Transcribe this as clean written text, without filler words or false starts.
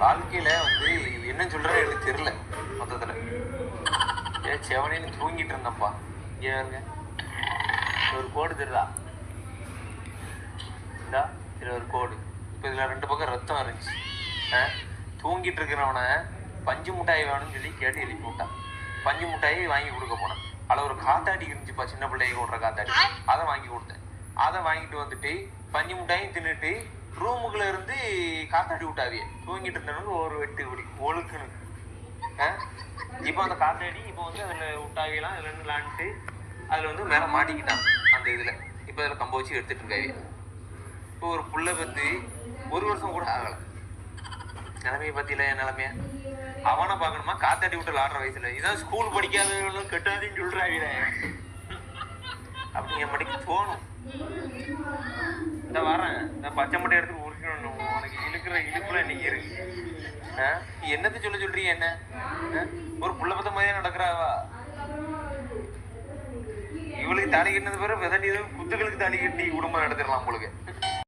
வாழ்க்கையில வந்து என்ன சொல்றேன்னு எனக்கு தெரியல மொத்தத்துல. செவனேன்னு தூங்கிட்டு இருந்தப்பா. இங்கே பாருங்க, ஒரு கோடு தெரியுதா? இந்தா இதுல ஒரு கோடு. இப்போ இதுல 2 பக்கம் ரத்தம் இருந்துச்சு. தூங்கிட்டு இருக்கிறவனை பஞ்சு மிட்டாய் வேணும்னு சொல்லி கேட்டு எழுப்பி விட்டான். பஞ்சு மிட்டாயை வாங்கி கொடுக்க போனேன். அதில் ஒரு காத்தாடி இருந்துச்சுப்பா, சின்ன பிள்ளைங்க ஓடுற காத்தாடி. அதை வாங்கி கொடுத்தேன். அதை வாங்கிட்டு வந்துட்டு பஞ்சு மிட்டாயும் தின்னுட்டு ரூமுக்குள்ள இருந்து காத்தாடி விட்டாவியே. தூங்கிட்டு இருந்தவனுக்கு ஒரு வெட்டு இப்படி ஒழுக்குன்னு. இப்போ அந்த காத்தாடி இப்போ வந்து அதில் விட்டாவியெல்லாம் இதுல இருந்து விளாண்டுட்டு அதில் வந்து மேலே மாட்டிக்கிட்டான் அந்த இதில். இப்போ அதில் கம்ப வச்சு எடுத்துட்டு இருக்காவிய. இப்போ ஒரு புள்ள பற்றி 1 வருஷம் கூட ஆகலை. நிலைமையை பற்றியில என் நிலைமைய அவனை பார்க்கணுமா? காத்தாடி விட்டு விளாடுற வயசுல இதான் ஸ்கூல் படிக்காதவங்களும் கெட்டாதுன்னு சொல்றாங்க. அப்படிங்க மடிக்கு தோணும். இந்த வரேன், நான் பச்சை மட்டை எடுத்து உரிக்கணும். உனக்கு இழுக்கிற இழுப்புல இன்னைக்கு இருக்கு. என்னத்தை சொல்றீங்க? என்ன ஒரு புள்ள பத்த மாதிரியே நடக்கிறாவா? இவளுக்கு தாலி கட்டினது பிறகு விதண்டி குத்துகளுக்கு தாலி கட்டி குடும்பம் நடத்திடலாம் உங்களுக்கு.